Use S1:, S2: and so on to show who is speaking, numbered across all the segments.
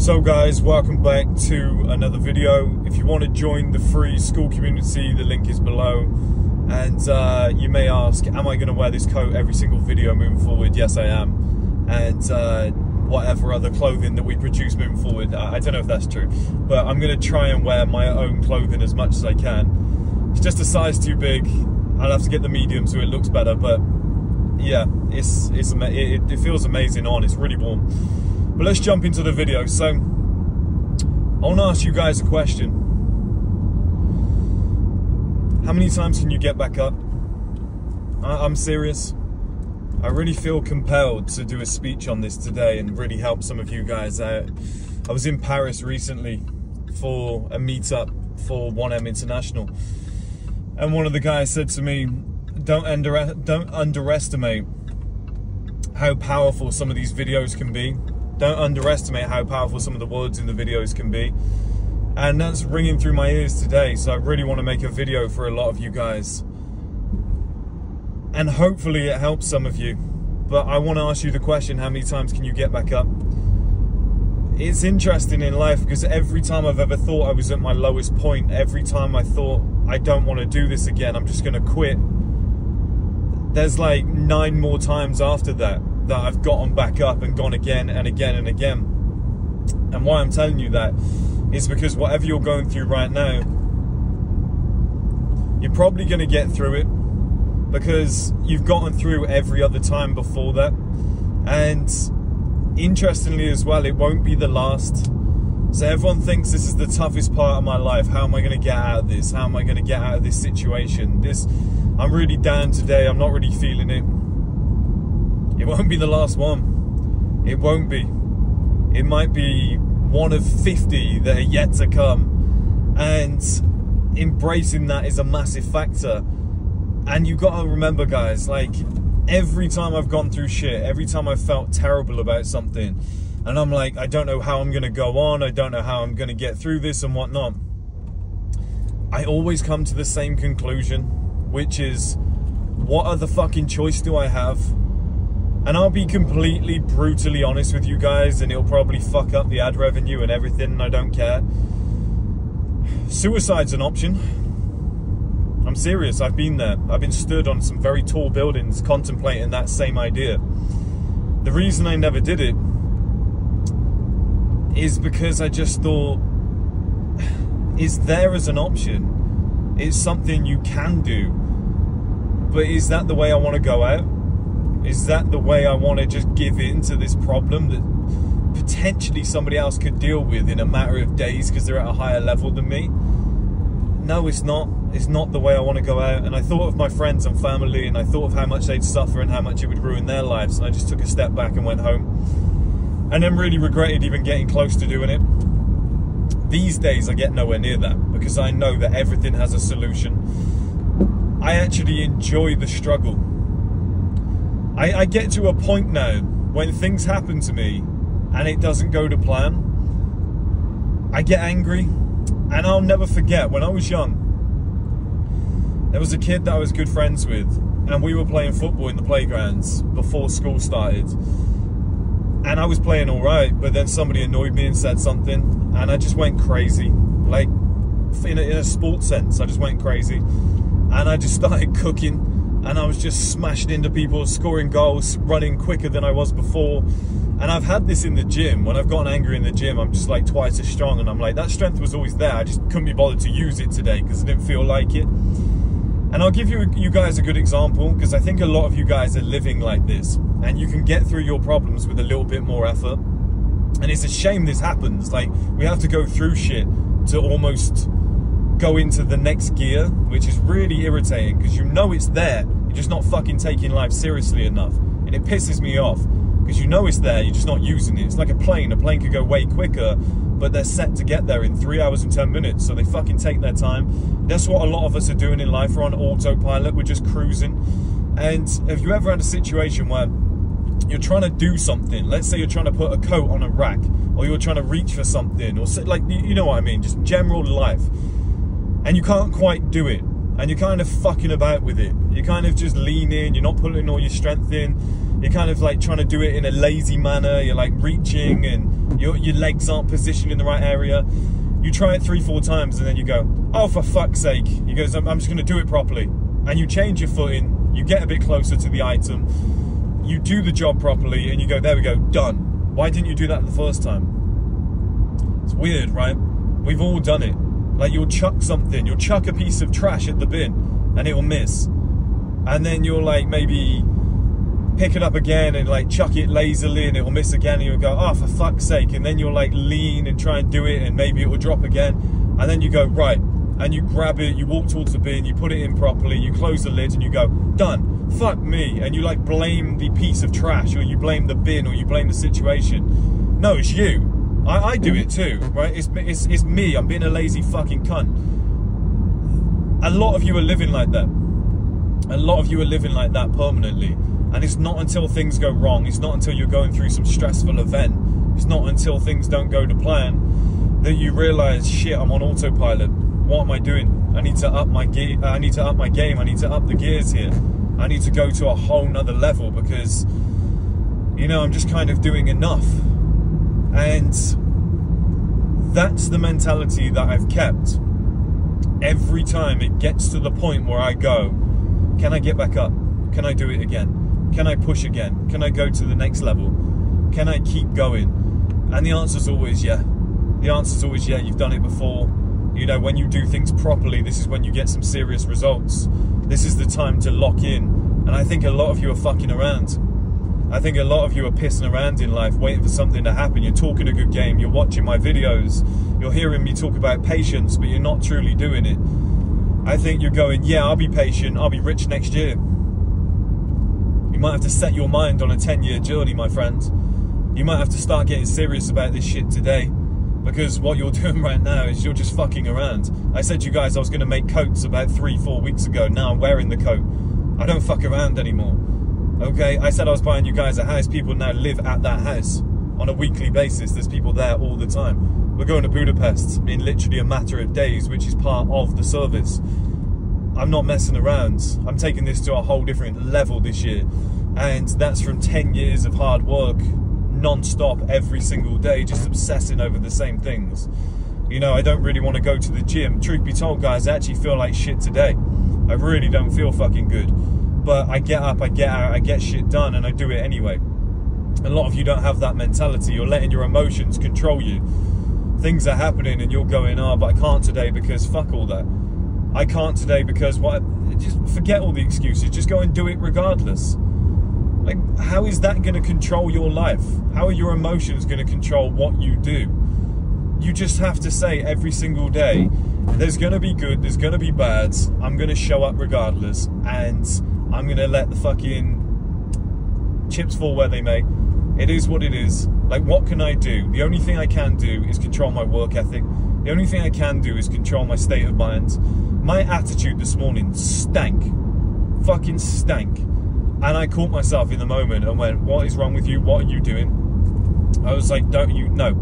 S1: So guys, welcome back to another video. If you want to join the free school community, the link is below. And you may ask, am I going to wear this coat every single video moving forward? Yes, I am. And whatever other clothing that we produce moving forward, I don't know if that's true, but I'm going to try and wear my own clothing as much as I can. It's just a size too big. I'll have to get the medium so it looks better, but yeah, it feels amazing on. It's really warm. But let's jump into the video. So I want to ask you guys a question. How many times can you get back up? I'm serious. I really feel compelled to do a speech on this today and really help some of you guys out. I was in Paris recently for a meetup for 1M International, and one of the guys said to me, don't underestimate how powerful some of these videos can be. Don't underestimate how powerful some of the words in the videos can be. And that's ringing through my ears today, so I really want to make a video for a lot of you guys. And hopefully it helps some of you. But I want to ask you the question, how many times can you get back up? It's interesting in life because every time I've ever thought I was at my lowest point, every time I thought I don't want to do this again, I'm just going to quit, there's like 9 more times after that I've gotten back up and gone again and again and again. And why I'm telling you that is because whatever you're going through right now, you're probably going to get through it because you've gotten through every other time before that. And interestingly as well, it won't be the last. So everyone thinks this is the toughest part of my life. How am I going to get out of this? How am I going to get out of this situation? I'm really down today. I'm not really feeling it. It won't be the last one. It won't be. It might be one of 50 that are yet to come. And embracing that is a massive factor. And you got to remember, guys, like every time I've gone through shit, every time I've felt terrible about something, and I'm like, I don't know how I'm going to go on, I don't know how I'm going to get through this and whatnot, I always come to the same conclusion, which is, what other fucking choice do I have? And I'll be completely brutally honest with you guys, and it'll probably fuck up the ad revenue and everything, and I don't care. Suicide's an option. I'm serious, I've been there. I've been stood on some very tall buildings contemplating that same idea. The reason I never did it is because I just thought, it's there as an option. It's something you can do. But is that the way I want to go out? Is that the way I want to just give in to this problem that potentially somebody else could deal with in a matter of days because they're at a higher level than me? No, it's not. It's not the way I want to go out. And I thought of my friends and family, and I thought of how much they'd suffer and how much it would ruin their lives. And I just took a step back and went home. And then really regretted even getting close to doing it. These days, I get nowhere near that because I know that everything has a solution. I actually enjoy the struggle. I get to a point now when things happen to me and it doesn't go to plan. I get angry. And I'll never forget, when I was young, there was a kid that I was good friends with, and we were playing football in the playgrounds before school started. And I was playing all right, but then somebody annoyed me and said something, and I just went crazy. Like, in a sports sense, I just went crazy. And I just started cooking, and I was just smashing into people, scoring goals, running quicker than I was before. And I've had this in the gym. When I've gotten angry in the gym, I'm just like twice as strong. And I'm like, that strength was always there. I just couldn't be bothered to use it today because I didn't feel like it. And I'll give you guys a good example because I think a lot of you guys are living like this. And you can get through your problems with a little bit more effort. And it's a shame this happens. Like, we have to go through shit to almost go into the next gear, which is really irritating because you know it's there. You're just not fucking taking life seriously enough. And it pisses me off. Because you know it's there, you're just not using it. It's like a plane. A plane could go way quicker, but they're set to get there in 3 hours and 10 minutes. So they fucking take their time. That's what a lot of us are doing in life. We're on autopilot. We're just cruising. And have you ever had a situation where you're trying to do something? Let's say you're trying to put a coat on a rack, or you're trying to reach for something, or like, you know what I mean, just general life. And you can't quite do it. And you're kind of fucking about with it. You're kind of just leaning. You're not putting all your strength in. You're kind of like trying to do it in a lazy manner. You're like reaching and your legs aren't positioned in the right area. You try it 3-4 times and then you go, oh, for fuck's sake. You go, I'm just going to do it properly. And you change your footing, you get a bit closer to the item, you do the job properly, and you go, there we go, done. Why didn't you do that the first time? It's weird, right? We've all done it. Like, you'll chuck something, you'll chuck a piece of trash at the bin, and it'll miss. And then you'll, like, maybe pick it up again and, like, chuck it lazily, and it'll miss again, and you'll go, oh, for fuck's sake. And then you'll, like, lean and try and do it, and maybe it will drop again. And then you go, right. And you grab it, you walk towards the bin, you put it in properly, you close the lid, and you go, done. Fuck me. And you, like, blame the piece of trash, or you blame the bin, or you blame the situation. No, it's you. I do it too, right? It's me. I'm being a lazy fucking cunt. A lot of you are living like that. A lot of you are living like that permanently. And it's not until things go wrong, it's not until you're going through some stressful event, it's not until things don't go to plan that you realise, shit, I'm on autopilot. What am I doing? I need to up my gear. I need to up my game. I need to up the gears here. I need to go to a whole nother level because, you know, I'm just kind of doing enough. And that's the mentality that I've kept. Every time it gets to the point where I go, can I get back up? Can I do it again? Can I push again? Can I go to the next level? Can I keep going? And the answer's always yeah. The answer's always yeah, you've done it before. You know, when you do things properly, this is when you get some serious results. This is the time to lock in. And I think a lot of you are fucking around. I think a lot of you are pissing around in life, waiting for something to happen. You're talking a good game, you're watching my videos, you're hearing me talk about patience, but you're not truly doing it. I think you're going, yeah, I'll be patient, I'll be rich next year. You might have to set your mind on a 10-year journey, my friend. You might have to start getting serious about this shit today. Because what you're doing right now is you're just fucking around. I said to you guys I was going to make coats about 3-4 weeks ago. Now I'm wearing the coat. I don't fuck around anymore. Okay, I said I was buying you guys a house. People now live at that house on a weekly basis. There's people there all the time. We're going to Budapest in literally a matter of days, which is part of the service. I'm not messing around. I'm taking this to a whole different level this year. And that's from 10 years of hard work, non-stop every single day, just obsessing over the same things. You know, I don't really want to go to the gym. Truth be told, guys, I actually feel like shit today. I really don't feel fucking good. But I get up, I get out, I get shit done, and I do it anyway. A lot of you don't have that mentality. You're letting your emotions control you. Things are happening and you're going, oh, but I can't today because fuck all that. I can't today because what? Just forget all the excuses. Just go and do it regardless. Like, how is that going to control your life? How are your emotions going to control what you do? You just have to say every single day, there's going to be good, there's going to be bad, I'm going to show up regardless, and I'm going to let the fucking chips fall where they may. It is what it is. Like, what can I do? The only thing I can do is control my work ethic. The only thing I can do is control my state of mind. My attitude this morning stank. Fucking stank. And I caught myself in the moment and went, what is wrong with you? What are you doing? I was like, don't you know?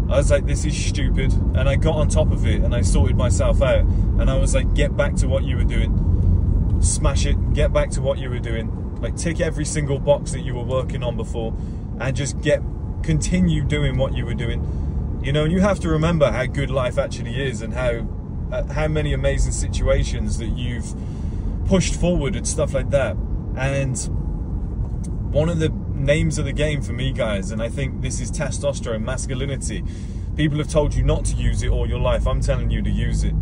S1: I was like, this is stupid. And I got on top of it and I sorted myself out. And I was like, get back to what you were doing. Smash it. Get back to what you were doing. Like, tick every single box that you were working on before and just continue doing what you were doing. You know, and you have to remember how good life actually is and how many amazing situations that you've pushed forward and stuff like that. And one of the names of the game for me, guys, and I think this is testosterone, masculinity. People have told you not to use it all your life. I'm telling you to use it.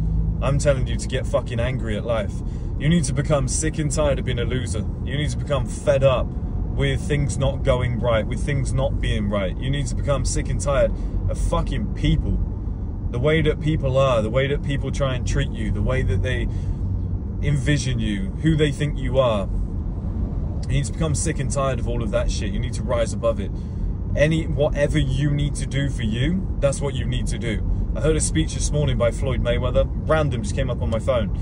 S1: I'm telling you to get fucking angry at life. You need to become sick and tired of being a loser. You need to become fed up with things not going right, with things not being right. You need to become sick and tired of fucking people. The way that people are, the way that people try and treat you, the way that they envision you, who they think you are. You need to become sick and tired of all of that shit. You need to rise above it. Whatever you need to do for you, that's what you need to do. I heard a speech this morning by Floyd Mayweather. Random, just came up on my phone.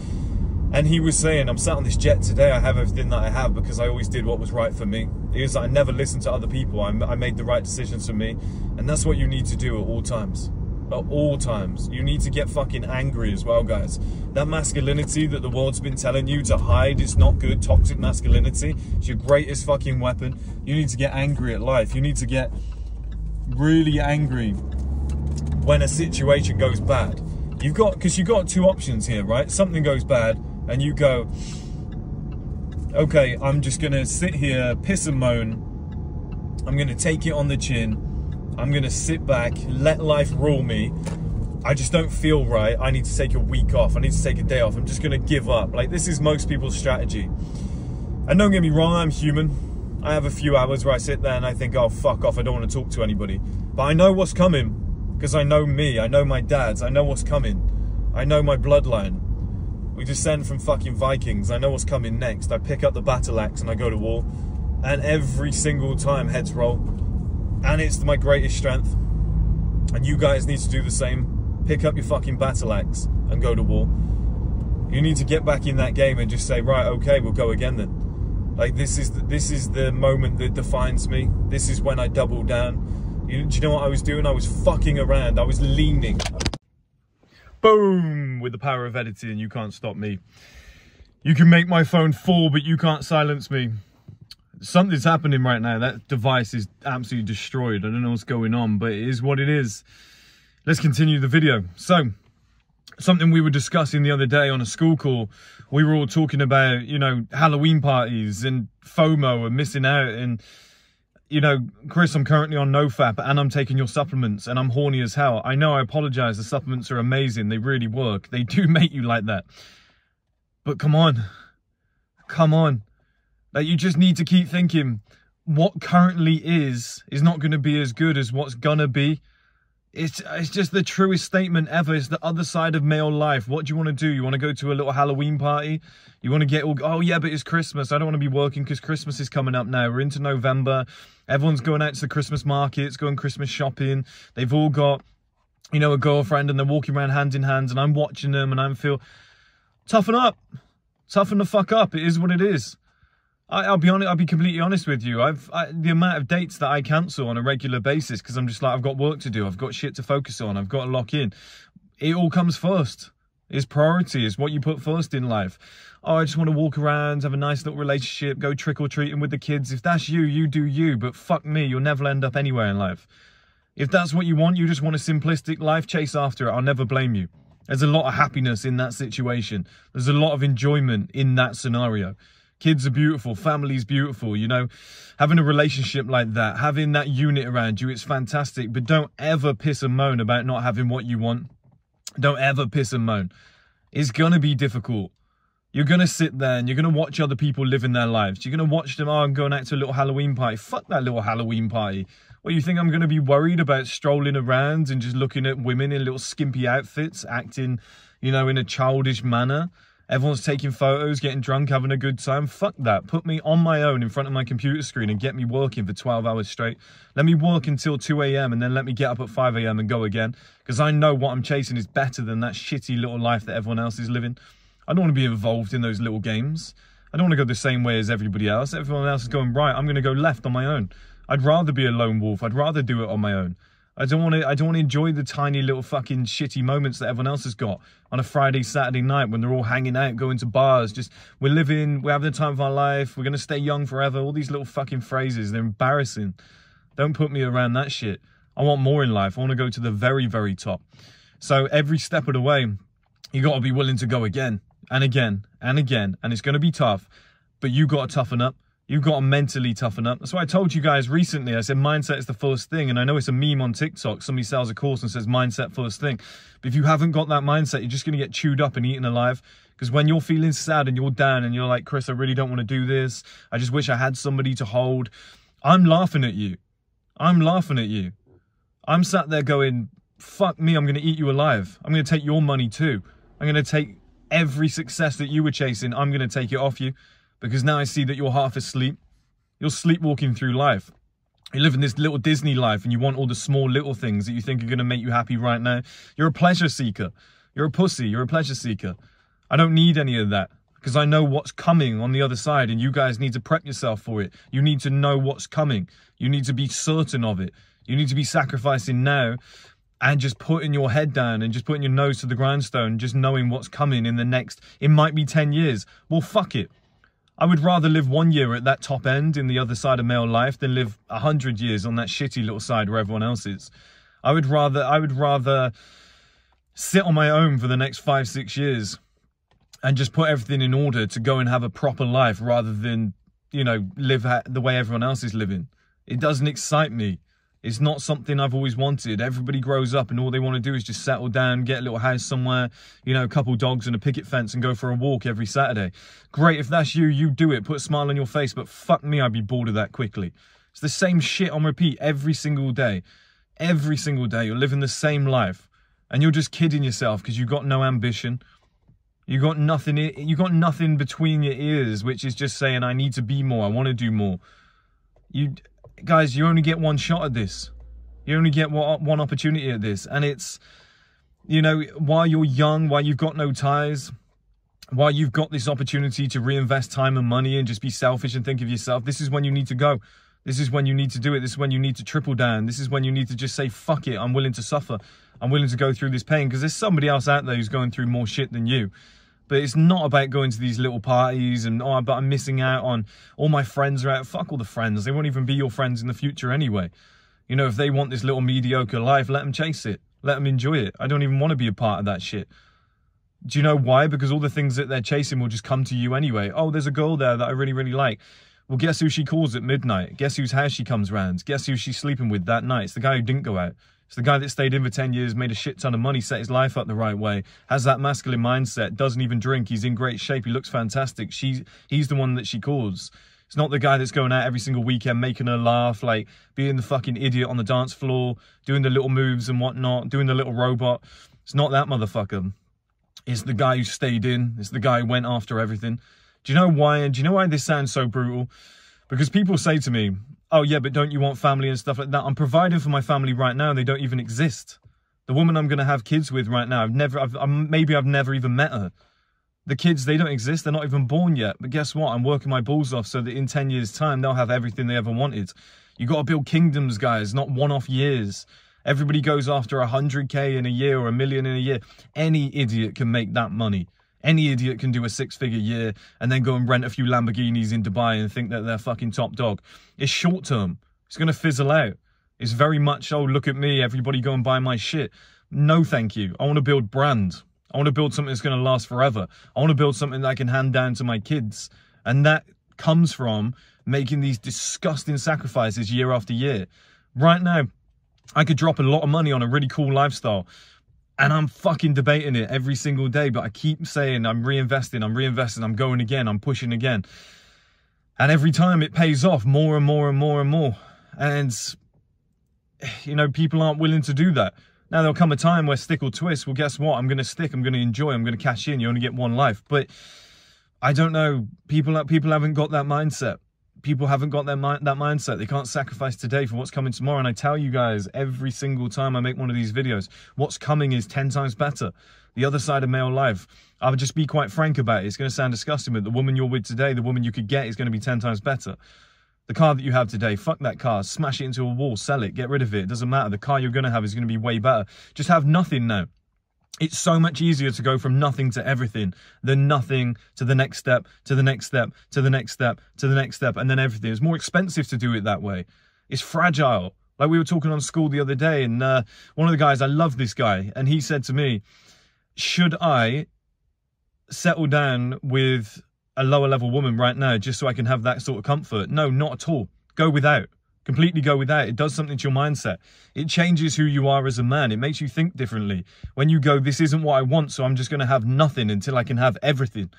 S1: And he was saying, I'm sat on this jet today, I have everything that I have because I always did what was right for me. He was like, I never listened to other people. I made the right decisions for me. And that's what you need to do at all times. At all times. You need to get fucking angry as well, guys. That masculinity that the world's been telling you to hide is not good. Toxic masculinity is your greatest fucking weapon. You need to get angry at life. You need to get really angry when a situation goes bad. Because you've got two options here, right? Something goes bad and you go, okay, I'm just gonna sit here, piss and moan. I'm gonna take it on the chin. I'm gonna sit back, let life rule me. I just don't feel right. I need to take a week off. I need to take a day off. I'm just gonna give up. Like, this is most people's strategy. And don't get me wrong, I'm human. I have a few hours where I sit there and I think, oh, fuck off, I don't want to talk to anybody. But I know what's coming, because I know me, I know my dads, I know what's coming. I know my bloodline. We descend from fucking Vikings. I know what's coming next. I pick up the battle axe and I go to war. And every single time heads roll. And it's my greatest strength. And you guys need to do the same. Pick up your fucking battle axe and go to war. You need to get back in that game and just say, right, okay, we'll go again then. Like, this is the moment that defines me. This is when I double down. Do you know what I was doing? I was fucking around. I was leaning. Boom! With the power of editing, you can't stop me. You can make my phone fall, but you can't silence me. Something's happening right now. That device is absolutely destroyed. I don't know what's going on, but it is what it is. Let's continue the video. So, something we were discussing the other day on a school call, we were all talking about, you know, Halloween parties and FOMO and missing out. And, you know, Chris, I'm currently on NoFap and I'm taking your supplements and I'm horny as hell. I know, I apologize. The supplements are amazing. They really work. They do make you like that. But come on. Come on. Like, you just need to keep thinking what currently is not going to be as good as what's gonna be. It's just the truest statement ever. It's the other side of male life. What do you want to do? You want to go to a little Halloween party? You want to get all, oh yeah, but it's Christmas. I don't want to be working because Christmas is coming up now. We're into November. Everyone's going out to the Christmas markets, going Christmas shopping. They've all got, you know, a girlfriend and they're walking around hand in hand and I'm watching them and I feel, toughen up. Toughen the fuck up. It is what it is. I'll be honest. I'll be completely honest with you. The amount of dates that I cancel on a regular basis because I'm just like, I've got work to do. I've got shit to focus on. I've got to lock in. It all comes first. It's priority. It's what you put first in life. Oh, I just want to walk around, have a nice little relationship, go trick-or-treating with the kids. If that's you, you do you. But fuck me, you'll never end up anywhere in life. If that's what you want, you just want a simplistic life, chase after it. I'll never blame you. There's a lot of happiness in that situation. There's a lot of enjoyment in that scenario. Kids are beautiful, family's beautiful, you know, having a relationship like that, having that unit around you, it's fantastic. But don't ever piss and moan about not having what you want. Don't ever piss and moan. It's going to be difficult. You're going to sit there and you're going to watch other people living their lives. You're going to watch them, oh, I'm going out to a little Halloween party. Fuck that little Halloween party. Well, you think I'm going to be worried about strolling around and just looking at women in little skimpy outfits, acting, you know, in a childish manner? Everyone's taking photos, getting drunk, having a good time. Fuck that. Put me on my own in front of my computer screen and get me working for 12 hours straight. Let me work until 2 a.m. and then let me get up at 5 a.m. and go again. Because I know what I'm chasing is better than that shitty little life that everyone else is living. I don't want to be involved in those little games. I don't want to go the same way as everybody else. Everyone else is going right. I'm going to go left on my own. I'd rather be a lone wolf. I'd rather do it on my own. I don't want to enjoy the tiny little fucking shitty moments that everyone else has got on a Friday, Saturday night when they're all hanging out, going to bars. Just, we're having the time of our life. We're going to stay young forever. All these little fucking phrases, they're embarrassing. Don't put me around that shit. I want more in life. I want to go to the very, very top. So every step of the way, you got to be willing to go again and again and again. And it's going to be tough, but you got to toughen up. You've got to mentally toughen up. That's why I told you guys recently, I said mindset is the first thing. And I know it's a meme on TikTok. Somebody sells a course and says mindset first thing. But if you haven't got that mindset, you're just going to get chewed up and eaten alive. Because when you're feeling sad and you're down and you're like, Chris, I really don't want to do this. I just wish I had somebody to hold. I'm laughing at you. I'm laughing at you. I'm sat there going, fuck me, I'm going to eat you alive. I'm going to take your money too. I'm going to take every success that you were chasing. I'm going to take it off you. Because now I see that you're half asleep. You're sleepwalking through life. You're living this little Disney life and you want all the small little things that you think are going to make you happy right now. You're a pleasure seeker. You're a pussy. You're a pleasure seeker. I don't need any of that because I know what's coming on the other side and you guys need to prep yourself for it. You need to know what's coming. You need to be certain of it. You need to be sacrificing now and just putting your head down and just putting your nose to the grindstone, just knowing what's coming in the next, it might be 10 years. Well, fuck it. I would rather live 1 year at that top end in the other side of male life than live 100 years on that shitty little side where everyone else is. I would rather sit on my own for the next 5-6 years and just put everything in order to go and have a proper life rather than, you know, live the way everyone else is living. It doesn't excite me. It's not something I've always wanted. Everybody grows up and all they want to do is just settle down, get a little house somewhere, you know, a couple dogs and a picket fence and go for a walk every Saturday. Great, if that's you, you do it. Put a smile on your face, but fuck me, I'd be bored of that quickly. It's the same shit on repeat every single day. Every single day, you're living the same life. And you're just kidding yourself because you've got no ambition. You got nothing between your ears, which is just saying, I need to be more, I want to do more. Guys, you only get one shot at this. You only get one opportunity at this. And it's, you know, while you're young, while you've got no ties, while you've got this opportunity to reinvest time and money and just be selfish and think of yourself, this is when you need to go. This is when you need to do it. This is when you need to triple down. This is when you need to just say, fuck it, I'm willing to suffer. I'm willing to go through this pain because there's somebody else out there who's going through more shit than you. But it's not about going to these little parties and, oh, but I'm missing out on, all my friends are out. Fuck all the friends. They won't even be your friends in the future anyway. You know, if they want this little mediocre life, let them chase it. Let them enjoy it. I don't even want to be a part of that shit. Do you know why? Because all the things that they're chasing will just come to you anyway. Oh, there's a girl there that I really, really like. Well, guess who she calls at midnight? Guess whose house she comes round? Guess who she's sleeping with that night? It's the guy who didn't go out. It's the guy that stayed in for 10 years, made a shit ton of money, set his life up the right way, has that masculine mindset, doesn't even drink, he's in great shape, he looks fantastic. He's the one that she calls. It's not the guy that's going out every single weekend, making her laugh, like being the fucking idiot on the dance floor, doing the little moves and whatnot, doing the little robot. It's not that motherfucker. It's the guy who stayed in. It's the guy who went after everything. Do you know why? And do you know why this sounds so brutal? Because people say to me, oh yeah, but don't you want family and stuff like that? I'm providing for my family right now. They don't even exist. The woman I'm going to have kids with right now, maybe I've never even met her. The kids, they don't exist. They're not even born yet. But guess what? I'm working my balls off so that in 10 years' time, they'll have everything they ever wanted. You got to build kingdoms, guys, not one-off years. Everybody goes after 100K in a year or $1 million in a year. Any idiot can make that money. Any idiot can do a 6-figure year and then go and rent a few Lamborghinis in Dubai and think that they're fucking top dog. It's short term. It's going to fizzle out. It's very much, oh, look at me, everybody go and buy my shit. No, thank you. I want to build brand. I want to build something that's going to last forever. I want to build something that I can hand down to my kids. And that comes from making these disgusting sacrifices year after year. Right now, I could drop a lot of money on a really cool lifestyle. And I'm fucking debating it every single day, but I keep saying I'm reinvesting, I'm going again, I'm pushing again. And every time it pays off more and more and more and more. And, you know, people aren't willing to do that. Now there'll come a time where stick or twist, well, guess what? I'm going to stick, I'm going to enjoy, I'm going to cash in. You only get one life. But I don't know, people haven't got that mindset. People haven't got that mindset. They can't sacrifice today for what's coming tomorrow. And I tell you guys, every single time I make one of these videos, what's coming is 10 times better. The other side of male life. I'll just be quite frank about it. It's going to sound disgusting, but the woman you're with today, the woman you could get is going to be 10 times better. The car that you have today, fuck that car. Smash it into a wall, sell it, get rid of it. It doesn't matter. The car you're going to have is going to be way better. Just have nothing now. It's so much easier to go from nothing to everything than nothing to the next step, to the next step, to the next step, to the next step, and then everything. It's more expensive to do it that way. It's fragile. Like we were talking on school the other day, and one of the guys, I love this guy, and he said to me, should I settle down with a lower level woman right now just so I can have that sort of comfort? No, not at all. Go without. Completely go without. It does something to your mindset. It changes who you are as a man. It makes you think differently. When you go, this isn't what I want, so I'm just going to have nothing until I can have everything.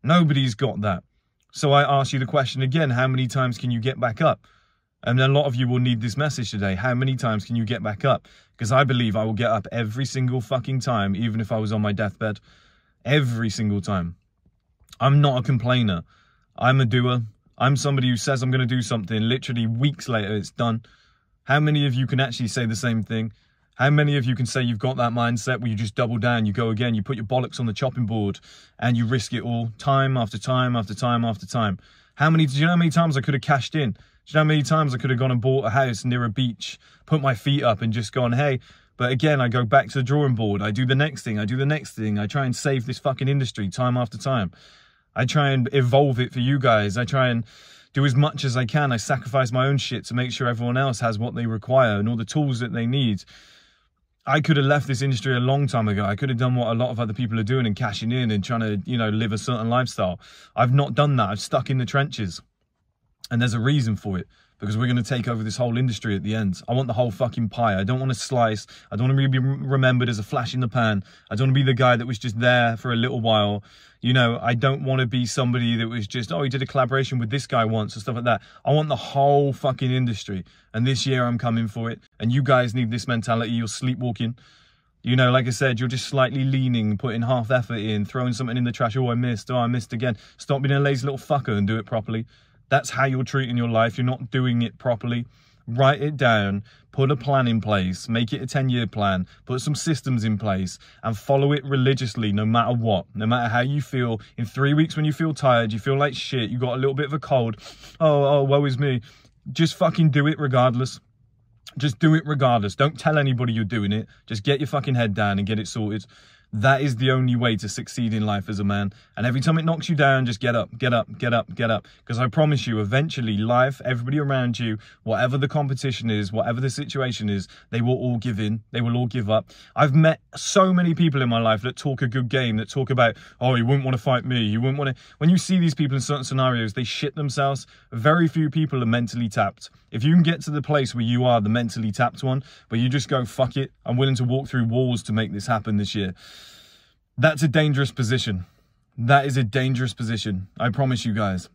S1: Nobody's got that. So I ask you the question again, how many times can you get back up? And a lot of you will need this message today. How many times can you get back up? Because I believe I will get up every single fucking time, even if I was on my deathbed. Every single time. I'm not a complainer. I'm a doer. I'm somebody who says I'm going to do something, literally weeks later it's done. How many of you can actually say the same thing? How many of you can say you've got that mindset where you just double down, you go again, you put your bollocks on the chopping board and you risk it all time after time after time after time? Do you know how many times I could have cashed in? Do you know how many times I could have gone and bought a house near a beach, put my feet up and just gone, hey, but again, I go back to the drawing board. I do the next thing. I do the next thing. I try and save this fucking industry time after time. I try and evolve it for you guys. I try and do as much as I can. I sacrifice my own shit to make sure everyone else has what they require and all the tools that they need. I could have left this industry a long time ago. I could have done what a lot of other people are doing and cashing in and trying to, you know, live a certain lifestyle. I've not done that. I've stuck in the trenches. And there's a reason for it, because we're going to take over this whole industry at the end. I want the whole fucking pie. I don't want to slice. I don't want to be remembered as a flash in the pan. I don't want to be the guy that was just there for a little while. You know, I don't want to be somebody that was just, oh, he did a collaboration with this guy once or stuff like that. I want the whole fucking industry. And this year I'm coming for it. And you guys need this mentality. You're sleepwalking. You know, like I said, you're just slightly leaning, putting half effort in, throwing something in the trash. Oh, I missed. Oh, I missed again. Stop being a lazy little fucker and do it properly. That's how you're treating your life. You're not doing it properly. Write it down, put a plan in place, make it a 10-year plan, put some systems in place and follow it religiously no matter what, no matter how you feel. In 3 weeks when you feel tired, you feel like shit, you got a little bit of a cold, oh, woe is me. Just fucking do it regardless. Just do it regardless. Don't tell anybody you're doing it. Just get your fucking head down and get it sorted. That is the only way to succeed in life as a man. And every time it knocks you down, just get up, get up, get up, get up. Because I promise you, eventually life, everybody around you, whatever the competition is, whatever the situation is, they will all give in. They will all give up. I've met so many people in my life that talk a good game, that talk about, oh, you wouldn't want to fight me. You wouldn't want to. When you see these people in certain scenarios, they shit themselves. Very few people are mentally tapped. If you can get to the place where you are the mentally tapped one, but you just go, fuck it, I'm willing to walk through walls to make this happen this year. That's a dangerous position. That is a dangerous position. I promise you guys.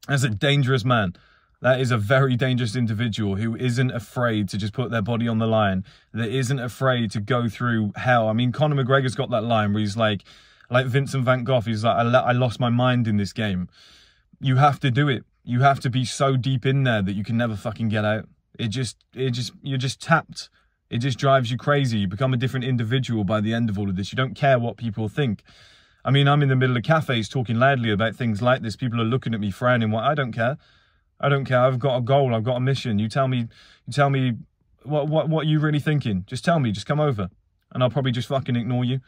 S1: That's a dangerous man. That is a very dangerous individual who isn't afraid to just put their body on the line, that isn't afraid to go through hell. I mean, Conor McGregor's got that line where he's like Vincent van Gogh, he's like, I lost my mind in this game. You have to do it. You have to be so deep in there that you can never fucking get out. You're just tapped. It just drives you crazy. You become a different individual by the end of all of this. You don't care what people think. I mean, I'm in the middle of cafes talking loudly about things like this. People are looking at me frowning. Well, I don't care. I don't care. I've got a goal. I've got a mission. You tell me what you really thinking. Just tell me. Just come over. And I'll probably just fucking ignore you.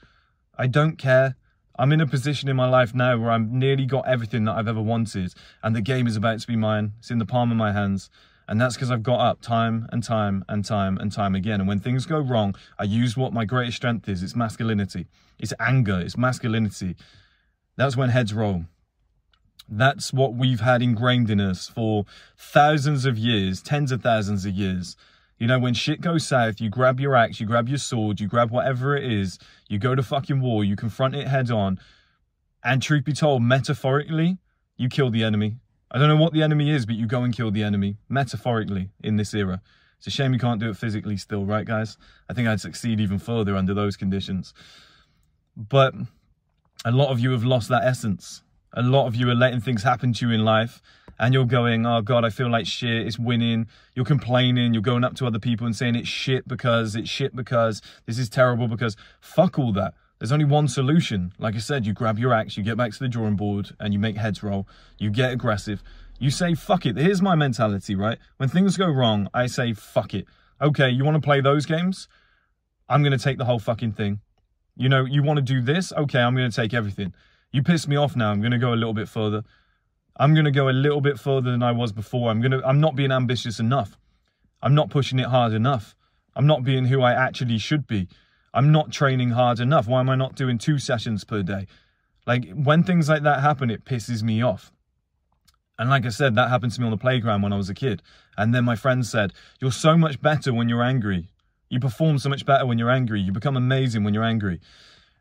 S1: I don't care. I'm in a position in my life now where I've nearly got everything that I've ever wanted. And the game is about to be mine. It's in the palm of my hands. And that's because I've got up time and time and time and time again. And when things go wrong, I use what my greatest strength is. It's masculinity. It's anger. It's masculinity. That's when heads roll. That's what we've had ingrained in us for thousands of years, tens of thousands of years. You know, when shit goes south, you grab your axe, you grab your sword, you grab whatever it is, you go to fucking war, you confront it head on. And truth be told, metaphorically, you kill the enemy. I don't know what the enemy is, but you go and kill the enemy, metaphorically, in this era. It's a shame you can't do it physically still, right, guys? I think I'd succeed even further under those conditions. But a lot of you have lost that essence. A lot of you are letting things happen to you in life, and you're going, oh, God, I feel like shit, it's winning. You're complaining, you're going up to other people and saying it's shit because, this is terrible because, fuck all that. There's only one solution. Like I said, you grab your axe, you get back to the drawing board and you make heads roll. You get aggressive. You say, fuck it. Here's my mentality, right? When things go wrong, I say, fuck it. Okay, you want to play those games? I'm going to take the whole fucking thing. You know, you want to do this? Okay, I'm going to take everything. You piss me off now. I'm going to go a little bit further. I'm going to go a little bit further than I was before. I'm not being ambitious enough. I'm not pushing it hard enough. I'm not being who I actually should be. I'm not training hard enough. Why am I not doing 2 sessions per day? Like, when things like that happen, it pisses me off. And like I said, that happened to me on the playground when I was a kid. And then my friend said, you're so much better when you're angry. You perform so much better when you're angry. You become amazing when you're angry.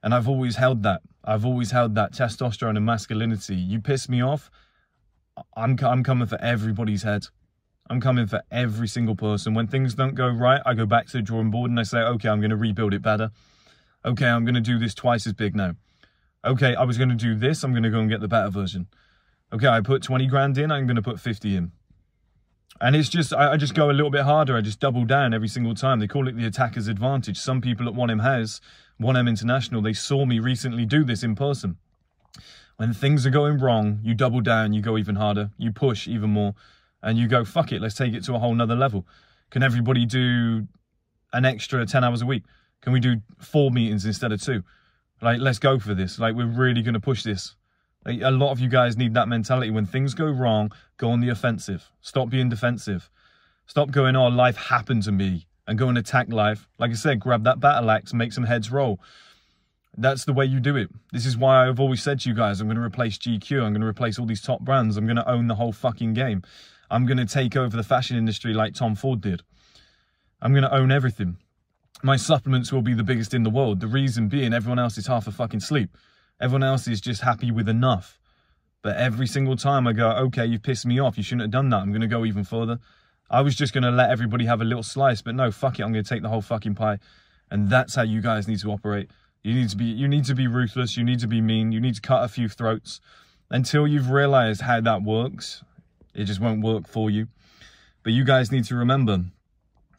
S1: And I've always held that. I've always held that testosterone and masculinity. You piss me off, I'm coming for everybody's head. I'm coming for every single person. When things don't go right, I go back to the drawing board and I say, okay, I'm going to rebuild it better. Okay, I'm going to do this twice as big now. Okay, I was going to do this. I'm going to go and get the better version. Okay, I put 20 grand in. I'm going to put 50 in. And it's just, I just go a little bit harder. I just double down every single time. They call it the attacker's advantage. Some people at 1M House, 1M International, they saw me recently do this in person. When things are going wrong, you double down, you go even harder, you push even more. And you go, fuck it, let's take it to a whole nother level. Can everybody do an extra 10 hours a week? Can we do 4 meetings instead of 2? Like, let's go for this. Like, we're really going to push this. A lot of you guys need that mentality. When things go wrong, go on the offensive. Stop being defensive. Stop going, oh, life happened to me, and go and attack life. Like I said, grab that battle axe and make some heads roll. That's the way you do it. This is why I've always said to you guys, I'm going to replace GQ. I'm going to replace all these top brands. I'm going to own the whole fucking game. I'm going to take over the fashion industry like Tom Ford did. I'm going to own everything. My supplements will be the biggest in the world. The reason being, everyone else is half fucking asleep. Everyone else is just happy with enough. But every single time I go, okay, you've pissed me off. You shouldn't have done that. I'm going to go even further. I was just going to let everybody have a little slice. But no, fuck it. I'm going to take the whole fucking pie. And that's how you guys need to operate. You need to be ruthless. You need to be mean. You need to cut a few throats. Until you've realized how that works, it just won't work for you. But you guys need to remember,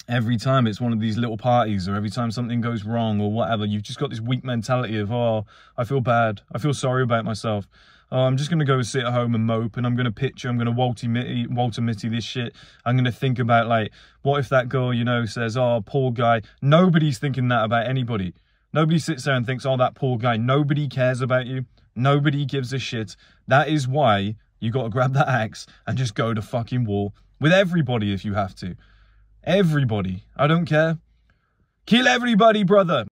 S1: every time it's one of these little parties, or every time something goes wrong or whatever, you've just got this weak mentality of, oh, I feel bad. I feel sorry about myself. Oh, I'm just going to go sit at home and mope, and I'm going to picture, I'm going to Walter Mitty this shit. I'm going to think about, like, what if that girl, you know, says, oh, poor guy. Nobody's thinking that about anybody. Nobody sits there and thinks, oh, that poor guy. Nobody cares about you. Nobody gives a shit. That is why you got to grab that axe and just go to fucking war with everybody if you have to. Everybody. I don't care. Kill everybody, brother.